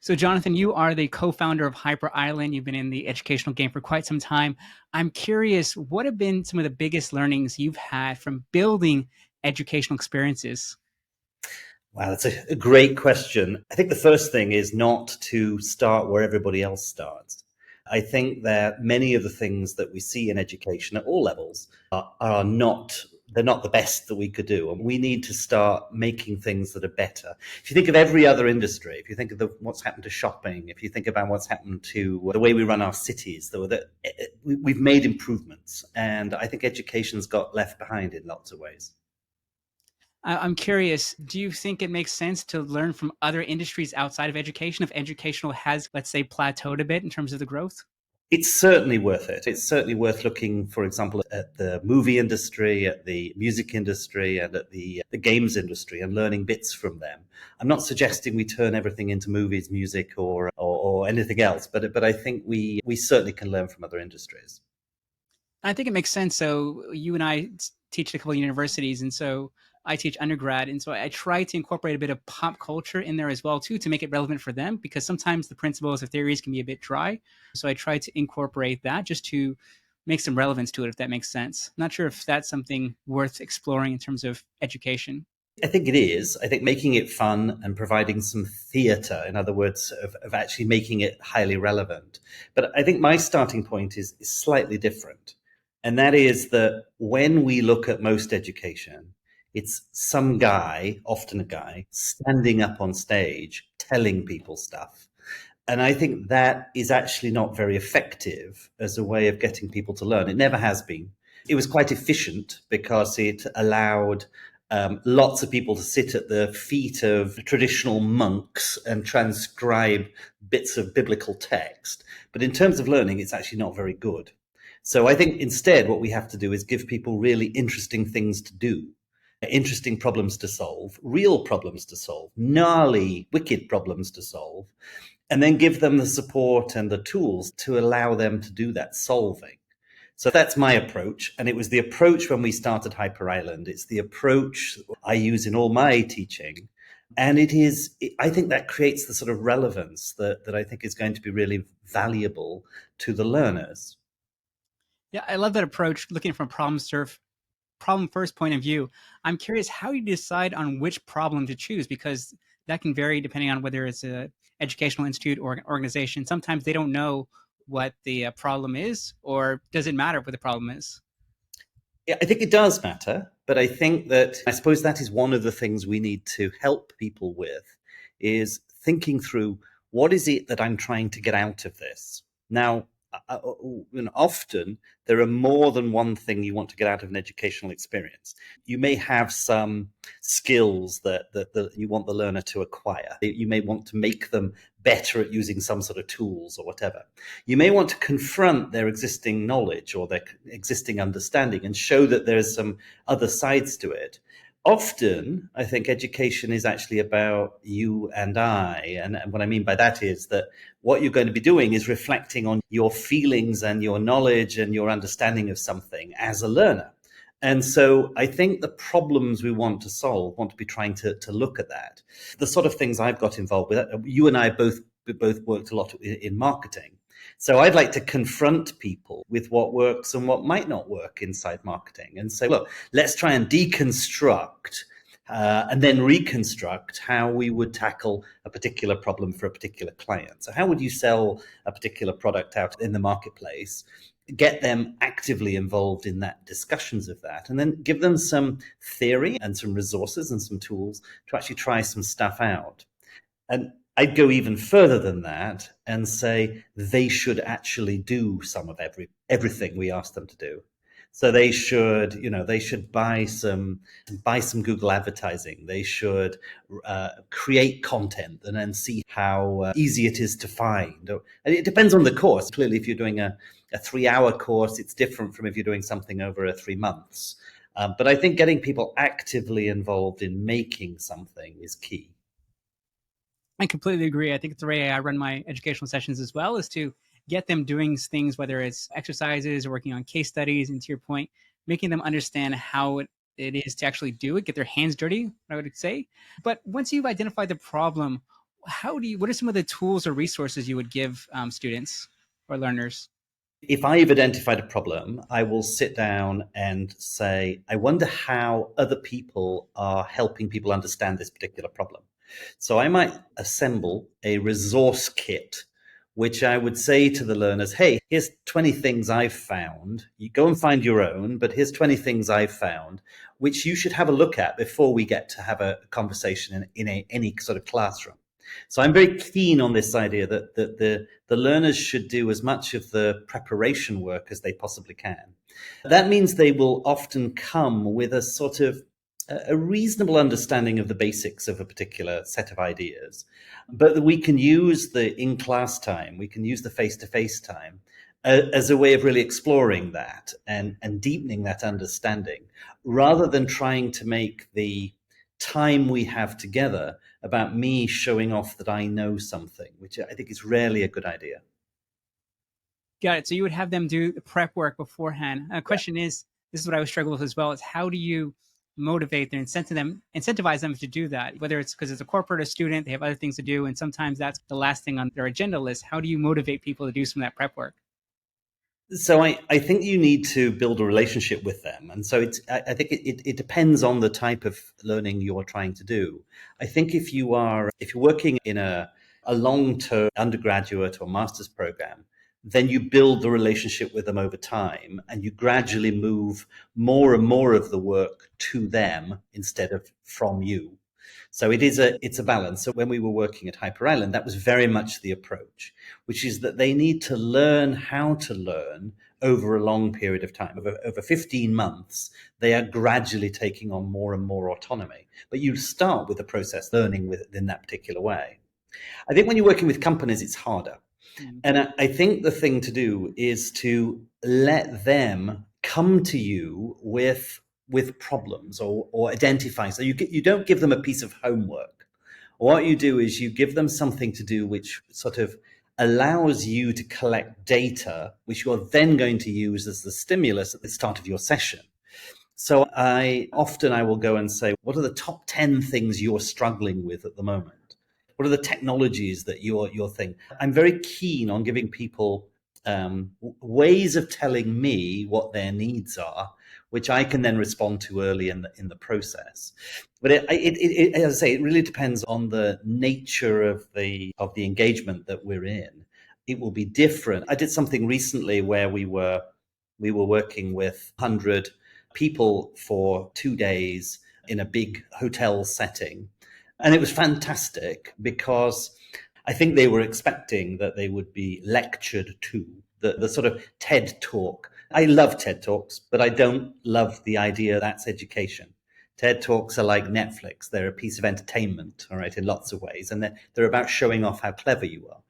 So, Jonathan, you are the co-founder of Hyper Island. You've been in the educational game for quite some time. I'm curious, what have been some of the biggest learnings you've had from building educational experiences? Wow, that's a great question. I think the first thing is not to start where everybody else starts. I think that many of the things that we see in education at all levels are not they're not the best that we could do, and we need to start making things that are better. If you think of every other industry, if you think of what's happened to shopping, if you think about what's happened to the way we run our cities, we've made improvements, and I think education's got left behind in lots of ways. I'm curious, do you think it makes sense to learn from other industries outside of education if educational has, let's say, plateaued a bit in terms of the growth? It's certainly worth it. It's certainly worth looking, for example, at the movie industry, at the music industry, and at the games industry and learning bits from them. I'm not suggesting we turn everything into movies, music, or anything else, but I think we certainly can learn from other industries. I think it makes sense. So you and I teach at a couple of universities, and so I teach undergrad, and so I try to incorporate a bit of pop culture in there as well too to make it relevant for them because sometimes the principles or theories can be a bit dry. So I try to incorporate that just to make some relevance to it, if that makes sense. Not sure if that's something worth exploring in terms of education. I think it is. I think making it fun and providing some theatre, in other words, of actually making it highly relevant. But I think my starting point is slightly different. And that is that when we look at most education, it's some guy, often a guy, standing up on stage telling people stuff. And I think that is actually not very effective as a way of getting people to learn. It never has been. It was quite efficient because it allowed lots of people to sit at the feet of traditional monks and transcribe bits of biblical text. But in terms of learning, it's actually not very good. So I think instead, what we have to do is give people really interesting things to do, interesting problems to solve, real problems to solve, gnarly, wicked problems to solve, and then give them the support and the tools to allow them to do that solving. So that's my approach. And it was the approach when we started Hyper Island. It's the approach I use in all my teaching. And I think that creates the sort of relevance that I think is going to be really valuable to the learners. Yeah, I love that approach, looking from problem first point of view. I'm curious how you decide on which problem to choose because that can vary depending on whether it's a educational institute or organization. Sometimes they don't know what the problem is, or does it matter what the problem is? Yeah, I think it does matter, but I suppose that is one of the things we need to help people with is thinking through what is it that I'm trying to get out of this. Now, often there are more than one thing you want to get out of an educational experience. You may have some skills that you want the learner to acquire. You may want to make them better at using some sort of tools or whatever. You may want to confront their existing knowledge or their existing understanding and show that there's some other sides to it. Often, I think education is actually about you and I. And what I mean by that is that what you're going to be doing is reflecting on your feelings and your knowledge and your understanding of something as a learner. And so I think the problems we want to solve want to be trying to look at that. The sort of things I've got involved with, you and I both worked a lot in marketing. So I'd like to confront people with what works and what might not work inside marketing and say, look, let's try and deconstruct and then reconstruct how we would tackle a particular problem for a particular client. So how would you sell a particular product out in the marketplace? Get them actively involved in that discussions of that, and then give them some theory and some resources and some tools to actually try some stuff out. And I'd go even further than that and say they should actually do some of everything we ask them to do. So they should buy some Google advertising. They should create content and then see how easy it is to find. And it depends on the course. Clearly, if you're doing a 3-hour course, it's different from if you're doing something over 3 months. But I think getting people actively involved in making something is key. I completely agree. I think it's the way I run my educational sessions as well is to get them doing things, whether it's exercises or working on case studies. And to your point, making them understand how it is to actually do it, get their hands dirty, I would say. But once you've identified the problem, what are some of the tools or resources you would give students or learners? If I've identified a problem, I will sit down and say, I wonder how other people are helping people understand this particular problem. So I might assemble a resource kit, which I would say to the learners, hey, here's 20 things I've found. You go and find your own, but here's 20 things I've found, which you should have a look at before we get to have a conversation in any sort of classroom. So I'm very keen on this idea that the learners should do as much of the preparation work as they possibly can. That means they will often come with a sort of a reasonable understanding of the basics of a particular set of ideas, but we can use the in-class time, we can use the face-to-face time as a way of really exploring that and deepening that understanding, rather than trying to make the time we have together about me showing off that I know something, which I think is rarely a good idea. Got it. So you would have them do the prep work beforehand. The question is, this is what I would struggle with as well, is how do you motivate them, incentivize them to do that? Whether it's because it's a corporate or student, they have other things to do, and sometimes that's the last thing on their agenda list. How do you motivate people to do some of that prep work? So I think you need to build a relationship with them. And so I think it depends on the type of learning you're trying to do. I think if you're working in a long-term undergraduate or master's program, then you build the relationship with them over time and you gradually move more and more of the work to them instead of from you. So it's a balance. So when we were working at Hyper Island, that was very much the approach, which is that they need to learn how to learn over a long period of time. Over 15 months, they are gradually taking on more and more autonomy. But you start with the process learning within that particular way. I think when you're working with companies, it's harder. Mm. And I think the thing to do is to let them come to you with problems or identify. So you don't give them a piece of homework. What you do is you give them something to do which sort of allows you to collect data, which you're then going to use as the stimulus at the start of your session. So I will go and say, what are the top 10 things you're struggling with at the moment? What are the technologies that you're thing? I'm very keen on giving people ways of telling me what their needs are, which I can then respond to early in the process. But as I say, it really depends on the nature of the engagement that we're in. It will be different. I did something recently where we were working with 100 people for 2 days in a big hotel setting. And it was fantastic because I think they were expecting that they would be lectured to, the sort of TED talk. I love TED Talks, but I don't love the idea that's education. TED Talks are like Netflix. They're a piece of entertainment, all right, in lots of ways. And they're about showing off how clever you are.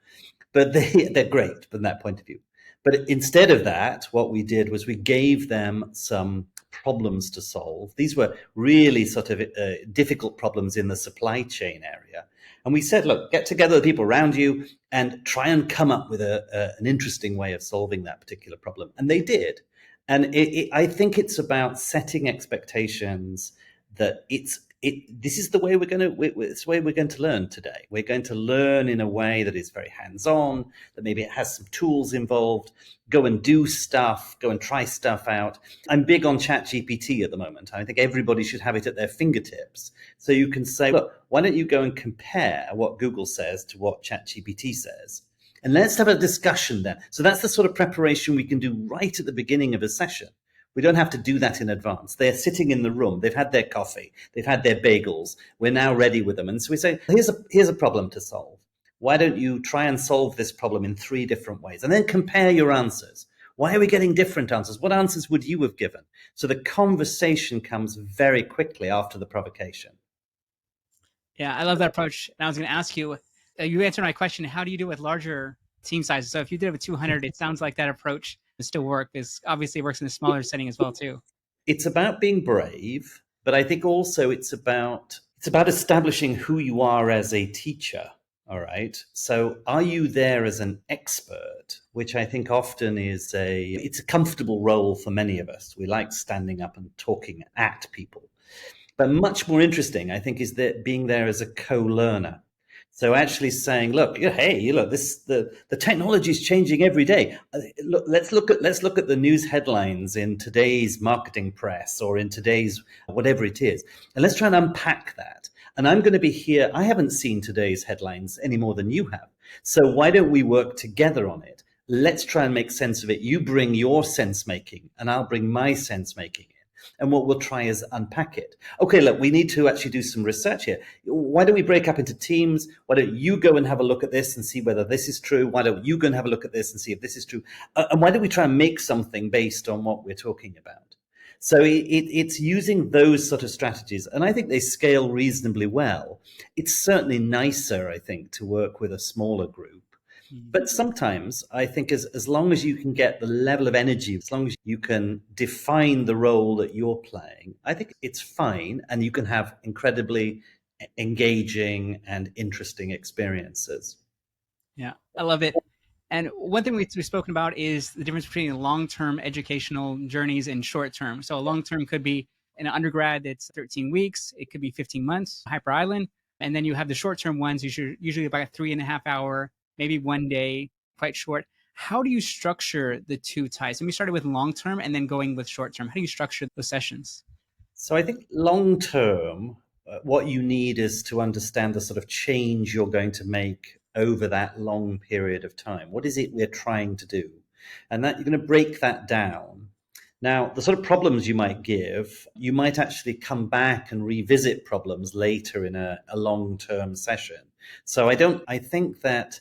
But they're great from that point of view. But instead of that, what we did was we gave them some problems to solve. These were really sort of difficult problems in the supply chain area. And we said, look, get together the people around you and try and come up with an interesting way of solving that particular problem. And they did. And I think it's about setting expectations that this is the way it's the way we're going to learn today. We're going to learn in a way that is very hands-on, that maybe it has some tools involved. Go and do stuff, go and try stuff out. I'm big on ChatGPT at the moment. I think everybody should have it at their fingertips. So you can say, look, why don't you go and compare what Google says to what ChatGPT says? And let's have a discussion there. So that's the sort of preparation we can do right at the beginning of a session. We don't have to do that in advance. They're sitting in the room. They've had their coffee. They've had their bagels. We're now ready with them. And so we say, here's a problem to solve. Why don't you try and solve this problem in 3 different ways? And then compare your answers. Why are we getting different answers? What answers would you have given? So the conversation comes very quickly after the provocation. Yeah, I love that approach. And I was going to ask you, you answered my question. How do you do it with larger team sizes? So if you did it with 200, it sounds like that approach would still work. This obviously works in a smaller setting as well too. It's about being brave, but I think also it's about establishing who you are as a teacher. All right. So are you there as an expert, which I think often it's a comfortable role for many of us. We like standing up and talking at people. But much more interesting, I think, is that being there as a co-learner. So actually saying, look, hey, look, the technology is changing every day. Look, let's look at the news headlines in today's marketing press or in today's whatever it is, and let's try and unpack that. And I'm going to be here. I haven't seen today's headlines any more than you have. So why don't we work together on it? Let's try and make sense of it. You bring your sense making, and I'll bring my sense making. And what we'll try is unpack it. Okay, look, we need to actually do some research here. Why don't we break up into teams? Why don't you go and have a look at this and see whether this is true? Why don't you go and have a look at this and see if this is true? And why don't we try and make something based on what we're talking about? So it's using those sort of strategies. And I think they scale reasonably well. It's certainly nicer, I think, to work with a smaller group. But sometimes I think as long as you can get the level of energy, as long as you can define the role that you're playing, I think it's fine. And you can have incredibly engaging and interesting experiences. Yeah, I love it. And one thing we've spoken about is the difference between long-term educational journeys and short-term. So a long-term could be in an undergrad that's 13 weeks. It could be 15 months, Hyper Island. And then you have the short-term ones, usually about a 3.5 hour, maybe one day, quite short. How do you structure the two types? And we started with long-term and then going with short-term. How do you structure those sessions? So I think long term, what you need is to understand the sort of change you're going to make over that long period of time. What is it we're trying to do? And that you're going to break that down. Now, the sort of problems you might give, you might actually come back and revisit problems later in a long-term session. So I think that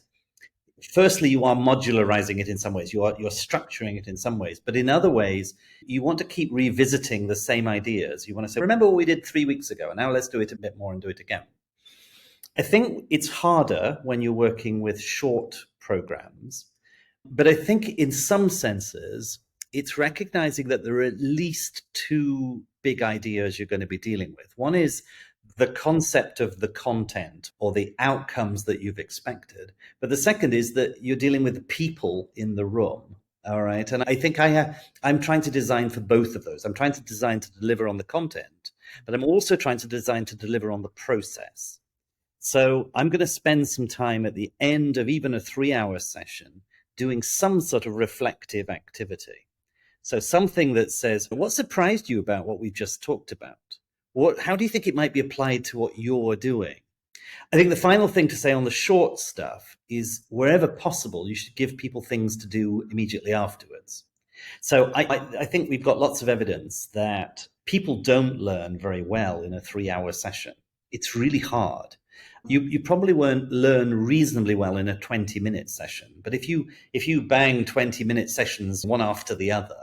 firstly, you are modularizing it in some ways. You're structuring it in some ways, but in other ways, you want to keep revisiting the same ideas. You want to say, remember what we did 3 weeks ago, and now let's do it a bit more and do it again. I think it's harder when you're working with short programs, but I think in some senses, it's recognizing that there are at least two big ideas you're going to be dealing with. One is the concept of the content or the outcomes that you've expected. But the second is that you're dealing with the people in the room. All right. And I think I'm trying to design for both of those. I'm trying to design to deliver on the content, but I'm also trying to design to deliver on the process. So I'm going to spend some time at the end of even a 3-hour session doing some sort of reflective activity. So something that says, what surprised you about what we've just talked about? How do you think it might be applied to what you're doing? I think the final thing to say on the short stuff is wherever possible, you should give people things to do immediately afterwards. So I think we've got lots of evidence that people don't learn very well in a 3-hour session. It's really hard. You probably won't learn reasonably well in a 20-minute session. But if you bang 20-minute sessions one after the other,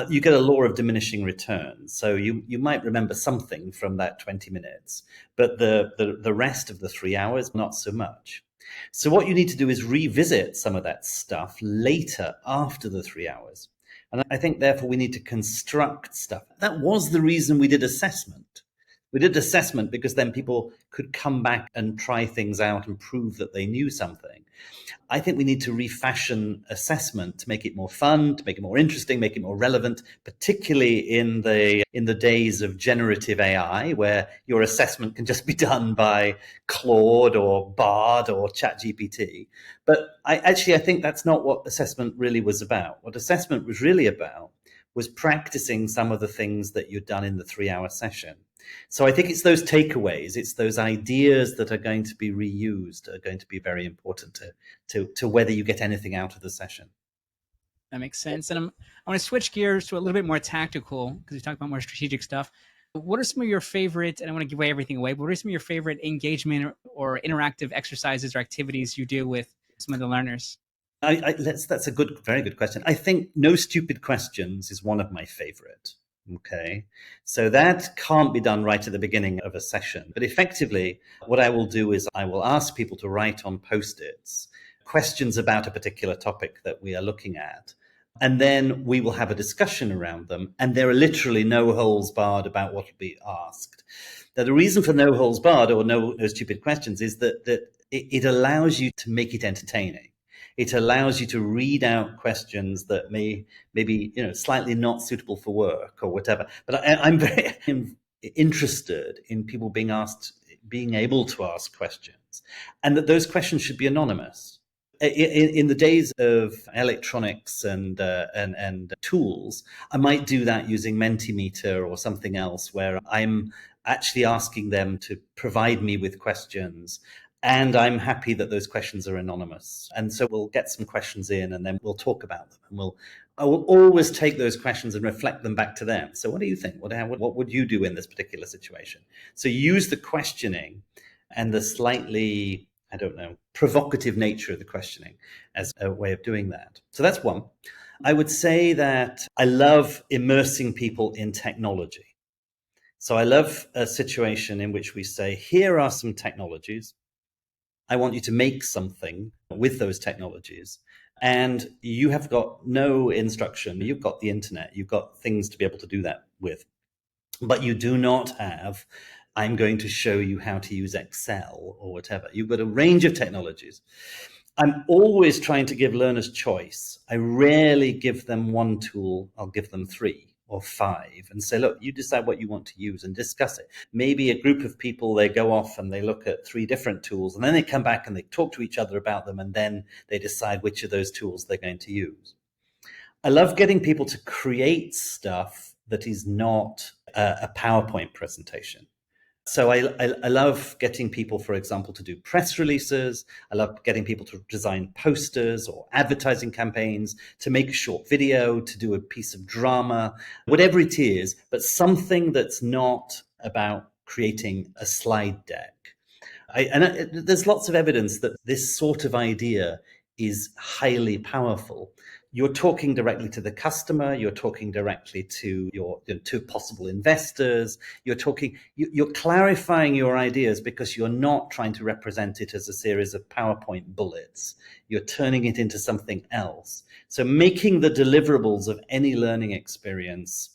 you get a law of diminishing returns. So you might remember something from that 20 minutes, but the rest of the 3 hours, not so much. So what you need to do is revisit some of that stuff later after the 3 hours. And I think, therefore, we need to construct stuff. That was the reason we did assessment. We did assessment because then people could come back and try things out and prove that they knew something. I think we need to refashion assessment to make it more fun, to make it more interesting, make it more relevant, particularly in the days of generative AI, where your assessment can just be done by Claude or Bard or ChatGPT. But I think that's not what assessment really was about. What assessment was really about was practicing some of the things that you'd done in the 3-hour session. So I think it's those takeaways, it's those ideas that are going to be reused are going to be very important to whether you get anything out of the session. That makes sense. And I want to switch gears to a little bit more tactical because we talked about more strategic stuff. What are some of your favorite, and I want to give away everything away, but what are some of your favorite engagement or interactive exercises or activities you do with some of the learners? That's a very good question. I think no stupid questions is one of my favorite. Okay. So that can't be done right at the beginning of a session. But effectively, what I will do is I will ask people to write on Post-its questions about a particular topic that we are looking at. And then we will have a discussion around them. And there are literally no holes barred about what will be asked. Now, the reason for no holes barred or no stupid questions is that it allows you to make it entertaining. It allows you to read out questions that may be slightly not suitable for work or whatever. But I'm very interested in people being asked being able to ask questions, and that those questions should be anonymous. In the days of electronics and tools, I might do that using Mentimeter or something else, where I'm actually asking them to provide me with questions. And I'm happy that those questions are anonymous. And so we'll get some questions in and then we'll talk about them. And I will always take those questions and reflect them back to them. So what do you think? What would you do in this particular situation? So use the questioning and the slightly, I don't know, provocative nature of the questioning as a way of doing that. So that's one. I would say that I love immersing people in technology. So I love a situation in which we say, here are some technologies. I want you to make something with those technologies. And you have got no instruction. You've got the internet. You've got things to be able to do that with. But you do not have, I'm going to show you how to use Excel or whatever. You've got a range of technologies. I'm always trying to give learners choice. I rarely give them one tool. I'll give them 3 or 5 and say, look, you decide what you want to use and discuss it. Maybe a group of people, they go off and they look at 3 different tools, and then they come back and they talk to each other about them, and then they decide which of those tools they're going to use. I love getting people to create stuff that is not a PowerPoint presentation. So I love getting people, for example, to do press releases. I love getting people to design posters or advertising campaigns, to make a short video, to do a piece of drama, whatever it is, but something that's not about creating a slide deck. There's lots of evidence that this sort of idea is highly powerful. You're talking directly to the customer. You're talking directly to to possible investors. You're clarifying your ideas because you're not trying to represent it as a series of PowerPoint bullets. You're turning it into something else. So making the deliverables of any learning experience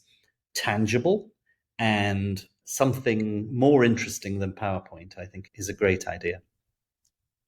tangible and something more interesting than PowerPoint, I think, is a great idea.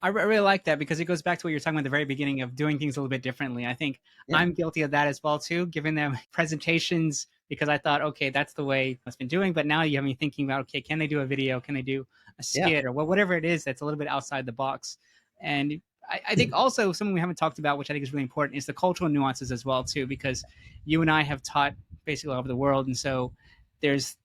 I really like that because it goes back to what you were talking about at the very beginning of doing things a little bit differently. I think Yeah. I'm guilty of that as well too, giving them presentations because I thought, okay, that's the way it's been doing. But now you have me thinking about, okay, can they do a video? Can they do a Yeah. skit or whatever it is that's a little bit outside the box? And I think also something we haven't talked about, which I think is really important, is the cultural nuances as well too, because you and I have taught basically all over the world, and so there's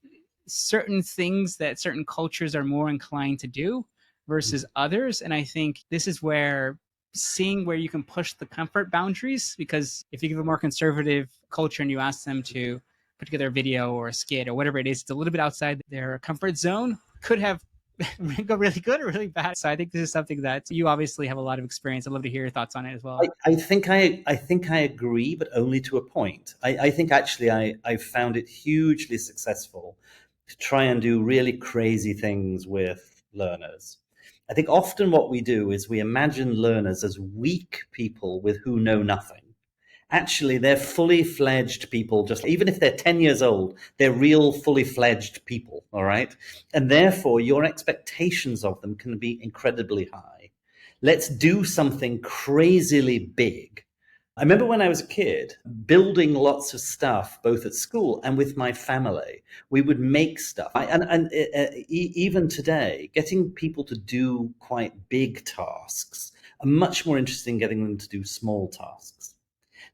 certain things that certain cultures are more inclined to do versus others. And I think this is where seeing where you can push the comfort boundaries, because if you give a more conservative culture and you ask them to put together a video or a skit or whatever it is, it's a little bit outside their comfort zone, could have go really good or really bad. So I think this is something that you obviously have a lot of experience. I'd love to hear your thoughts on it as well. I think I agree, but only to a point. I think actually I found it hugely successful to try and do really crazy things with learners. I think often what we do is we imagine learners as weak people with who know nothing. Actually, they're fully fledged people. Just even if they're 10 years old, they're real fully fledged people. All right. And therefore, your expectations of them can be incredibly high. Let's do something crazily big. I remember when I was a kid building lots of stuff, both at school and with my family. We would make stuff. Even today, getting people to do quite big tasks are much more interesting than getting them to do small tasks.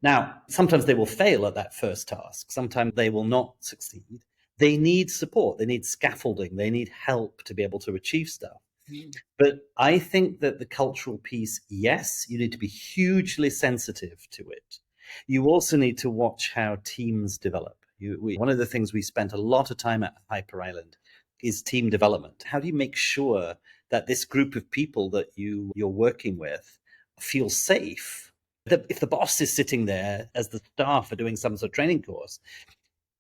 Now, sometimes they will fail at that first task. Sometimes they will not succeed. They need support. They need scaffolding. They need help to be able to achieve stuff. Mm. But I think that the cultural piece, yes, you need to be hugely sensitive to it. You also need to watch how teams develop. One of the things we spent a lot of time at Hyper Island is team development. How do you make sure that this group of people that you're working with feel safe? That if the boss is sitting there as the staff are doing some sort of training course,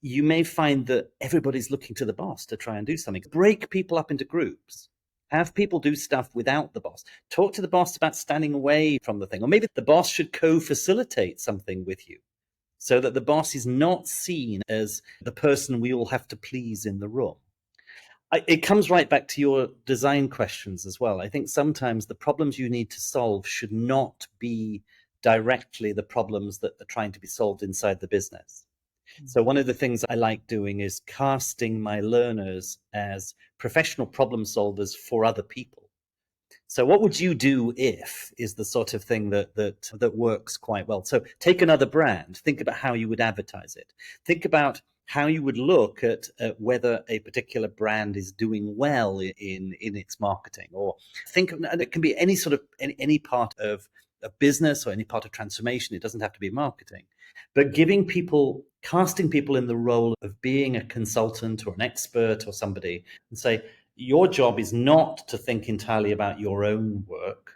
you may find that everybody's looking to the boss to try and do something. Break people up into groups. Have people do stuff without the boss. Talk to the boss about standing away from the thing. Or maybe the boss should co-facilitate something with you so that the boss is not seen as the person we all have to please in the room. It comes right back to your design questions as well. I think sometimes the problems you need to solve should not be directly the problems that are trying to be solved inside the business. So one of the things I like doing is casting my learners as professional problem solvers for other people. So what would you do if is the sort of thing that works quite well. So take another brand, think about how you would advertise it. Think about how you would look at whether a particular brand is doing well in its marketing, or think of, and it can be any sort of any part of a business or any part of transformation. It doesn't have to be marketing, but casting people in the role of being a consultant or an expert or somebody, and say, your job is not to think entirely about your own work,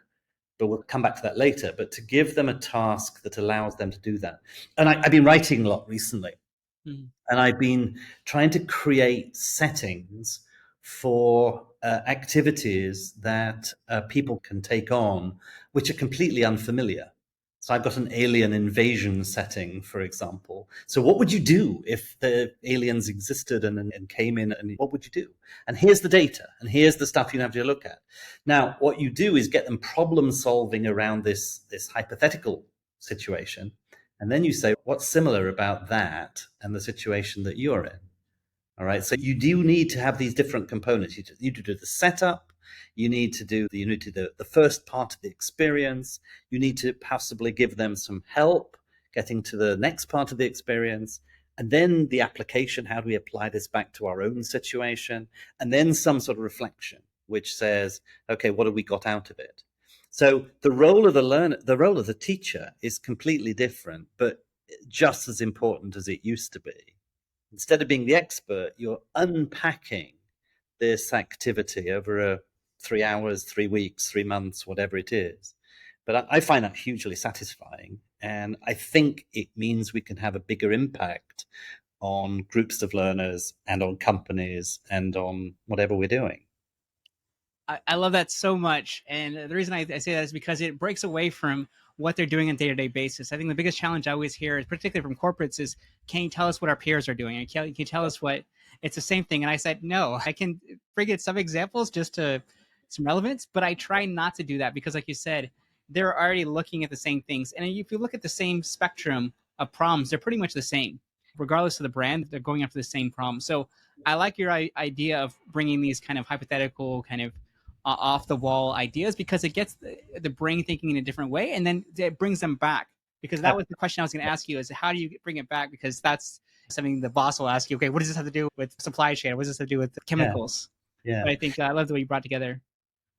but we'll come back to that later, but to give them a task that allows them to do that. And I've been writing a lot recently, Mhm. and I've been trying to create settings for activities that people can take on, which are completely unfamiliar. So I've got an alien invasion setting, for example. So what would you do if the aliens existed and came in, and what would you do? And here's the data, and here's the stuff you have to look at. Now, what you do is get them problem solving around this hypothetical situation. And then you say, what's similar about that and the situation that you're in? All right. So you do need to have these different components. You need to do the setup. You need to do the first part of the experience. You need to possibly give them some help getting to the next part of the experience. And then the application, how do we apply this back to our own situation? And then some sort of reflection, which says, okay, what have we got out of it? So the role of the learner, the role of the teacher is completely different, but just as important as it used to be. Instead of being the expert, you're unpacking this activity over 3 hours, 3 weeks, 3 months, whatever it is. But I find that hugely satisfying. And I think it means we can have a bigger impact on groups of learners and on companies and on whatever we're doing. I love that so much. And the reason I say that is because it breaks away from what they're doing on a day-to-day basis. I think the biggest challenge I always hear, particularly from corporates, is can you tell us what our peers are doing? And can you tell us what it's the same thing? And I said, no, I can bring in some examples just to some relevance, but I try not to do that because, like you said, they're already looking at the same things. And if you look at the same spectrum of problems, they're pretty much the same. Regardless of the brand, they're going after the same problem. So I like your idea of bringing these kind of hypothetical, kind of off the wall ideas because it gets the brain thinking in a different way, and then it brings them back. Because that was the question I was going to ask you: is how do you bring it back? Because that's something the boss will ask you. Okay, what does this have to do with supply chain? What does this have to do with Yeah, chemicals? yeah. But I think I love the way you brought together.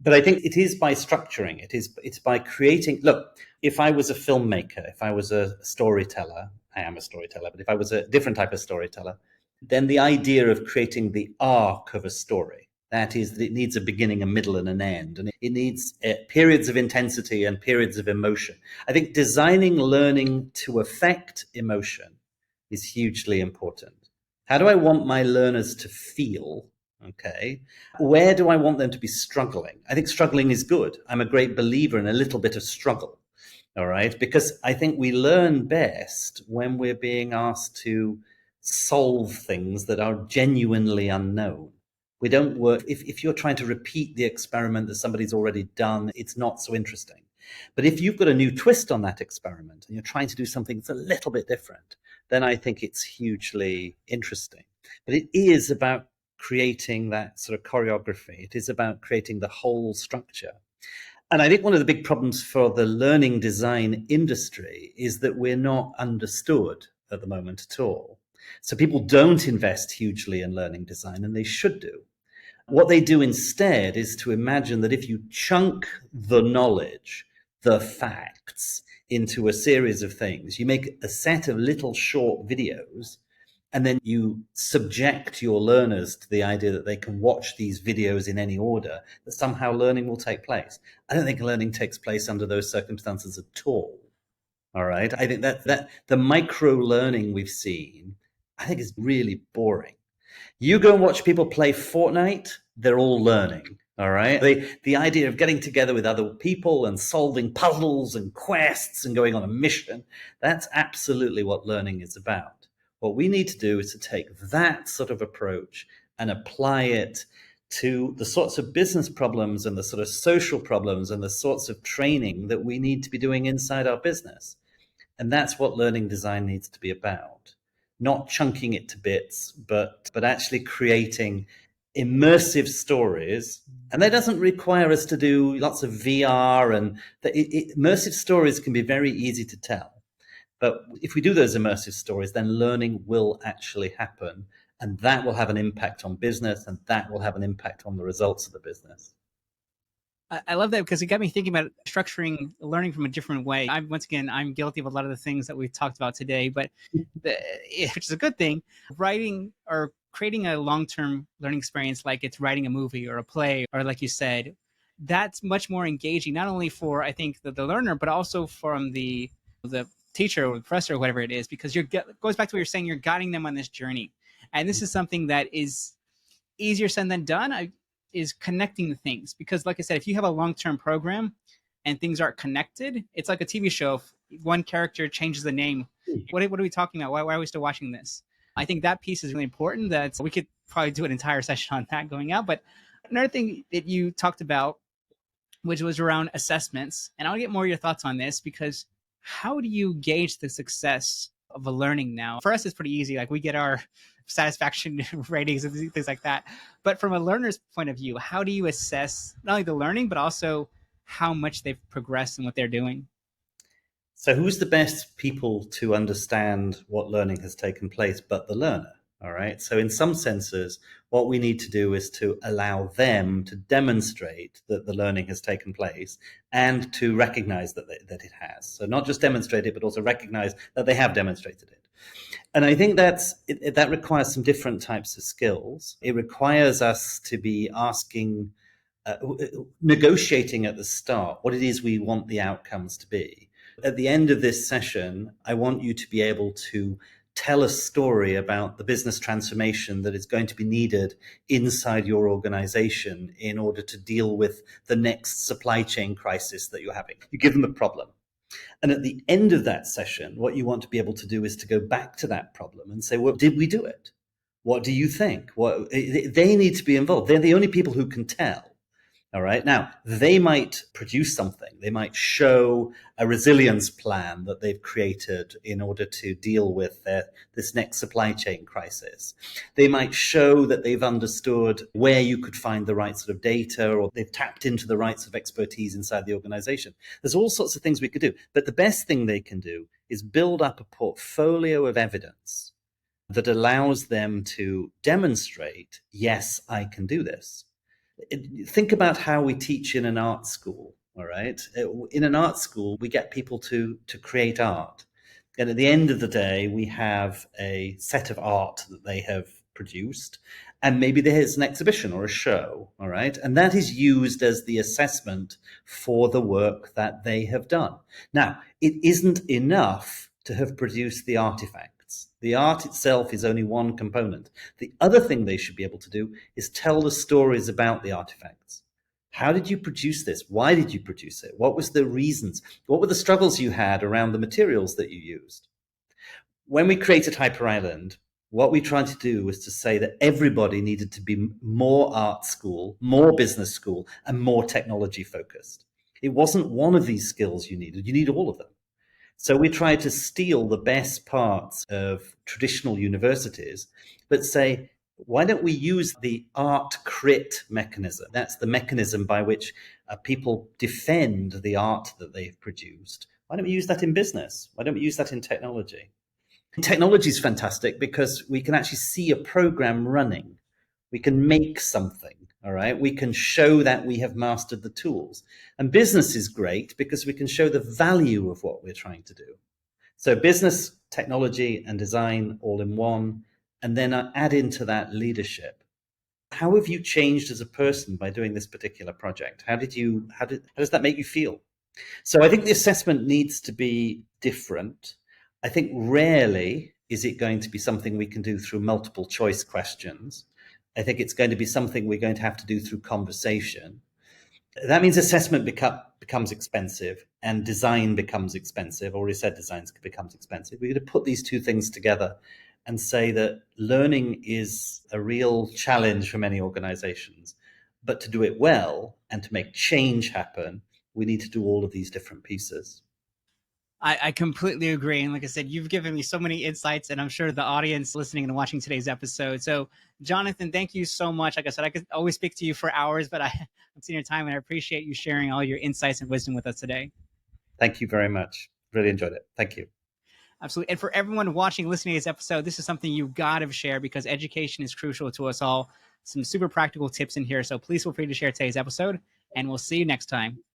But I think it is by structuring. It's by creating. Look, if I was a filmmaker, if I was a storyteller, I am a storyteller. But if I was a different type of storyteller, then the idea of creating the arc of a story, that is, that it needs a beginning, a middle, and an end, and it needs periods of intensity and periods of emotion. I think designing learning to affect emotion is hugely important. How do I want my learners to feel? Okay. Where do I want them to be struggling? I think struggling is good. I'm a great believer in a little bit of struggle. All right. Because I think we learn best when we're being asked to solve things that are genuinely unknown. We don't work, if you're trying to repeat the experiment that somebody's already done, it's not so interesting. But if you've got a new twist on that experiment and you're trying to do something that's a little bit different, then I think it's hugely interesting. But it is about creating that sort of choreography. It is about creating the whole structure. And I think one of the big problems for the learning design industry is that we're not understood at the moment at all. So people don't invest hugely in learning design, and they should do. What they do instead is to imagine that if you chunk the knowledge, the facts, into a series of things, you make a set of little short videos, and then you subject your learners to the idea that they can watch these videos in any order, that somehow learning will take place. I don't think learning takes place under those circumstances at all. All right. I think that the micro learning we've seen, I think is really boring. You go and watch people play Fortnite, they're all learning. All right. The idea of getting together with other people and solving puzzles and quests and going on a mission, that's absolutely what learning is about. What we need to do is to take that sort of approach and apply it to the sorts of business problems and the sort of social problems and the sorts of training that we need to be doing inside our business. And that's what learning design needs to be about. Not chunking it to bits, but actually creating immersive stories. And that doesn't require us to do lots of VR, and immersive stories can be very easy to tell. But if we do those immersive stories, then learning will actually happen. And that will have an impact on business, and that will have an impact on the results of the business. I love that because it got me thinking about structuring learning from a different way. I'm guilty of a lot of the things that we've talked about today, but the, which is a good thing. Writing or creating a long-term learning experience, like it's writing a movie or a play, or like you said, that's much more engaging, not only for I think the learner, but also from the teacher or the professor or whatever it is, because goes back to what you're saying. You're guiding them on this journey, and this is something that is easier said than done. Is connecting the things, because like I said, if you have a long-term program and things aren't connected, it's like a TV show. If one character changes the name, what are we talking about? Why are we still watching this? I think that piece is really important. That we could probably do an entire session on that going out. But another thing that you talked about, which was around assessments, and I'll get more of your thoughts on this, because how do you gauge the success of a learning now? For us, it's pretty easy. Like we get our satisfaction ratings and things like that. But from a learner's point of view, how do you assess not only the learning, but also how much they've progressed in what they're doing? So, who's the best people to understand what learning has taken place but the learner? All right. So, in some senses, what we need to do is to allow them to demonstrate that the learning has taken place and to recognize that it has. So, not just demonstrate it, but also recognize that they have demonstrated it. And I think that requires some different types of skills. It requires us to be asking, negotiating at the start what it is we want the outcomes to be. At the end of this session, I want you to be able to tell a story about the business transformation that is going to be needed inside your organization in order to deal with the next supply chain crisis that you're having. You give them a problem. And at the end of that session, what you want to be able to do is to go back to that problem and say, well, did we do it? What do you think? They need to be involved. They're the only people who can tell. All right. Now, they might produce something. They might show a resilience plan that they've created in order to deal with this next supply chain crisis. They might show that they've understood where you could find the right sort of data, or they've tapped into the right sort of expertise inside the organization. There's all sorts of things we could do. But the best thing they can do is build up a portfolio of evidence that allows them to demonstrate, yes, I can do this. Think about how we teach in an art school. All right. In an art school, we get people to create art. And at the end of the day, we have a set of art that they have produced. And maybe there's an exhibition or a show. All right. And that is used as the assessment for the work that they have done. Now, it isn't enough to have produced the artifact. The art itself is only one component. The other thing they should be able to do is tell the stories about the artifacts. How did you produce this? Why did you produce it? What was the reasons? What were the struggles you had around the materials that you used? When we created Hyper Island, what we tried to do was to say that everybody needed to be more art school, more business school, and more technology focused. It wasn't one of these skills you need all of them. So we try to steal the best parts of traditional universities, but say, why don't we use the art crit mechanism? That's the mechanism by which people defend the art that they've produced. Why don't we use that in business? Why don't we use that in technology? Technology is fantastic because we can actually see a program running. We can make something. All right. We can show that we have mastered the tools. And business is great because we can show the value of what we're trying to do. So business, technology, and design all in one. And then add into that leadership. How have you changed as a person by doing this particular project? How does that make you feel? So I think the assessment needs to be different. I think rarely is it going to be something we can do through multiple choice questions. I think it's going to be something we're going to have to do through conversation. That means assessment becomes expensive and design becomes expensive. I already said design becomes expensive. We're going to put these two things together and say that learning is a real challenge for many organizations. But to do it well and to make change happen, we need to do all of these different pieces. I completely agree. And like I said, you've given me so many insights, and I'm sure the audience listening and watching today's episode. So, Jonathan, thank you so much. Like I said, I could always speak to you for hours, but I'm seeing your time, and I appreciate you sharing all your insights and wisdom with us today. Thank you very much. Really enjoyed it. Thank you. Absolutely. And for everyone watching, listening to this episode, this is something you got to share because education is crucial to us all. Some super practical tips in here. So please feel free to share today's episode, and we'll see you next time.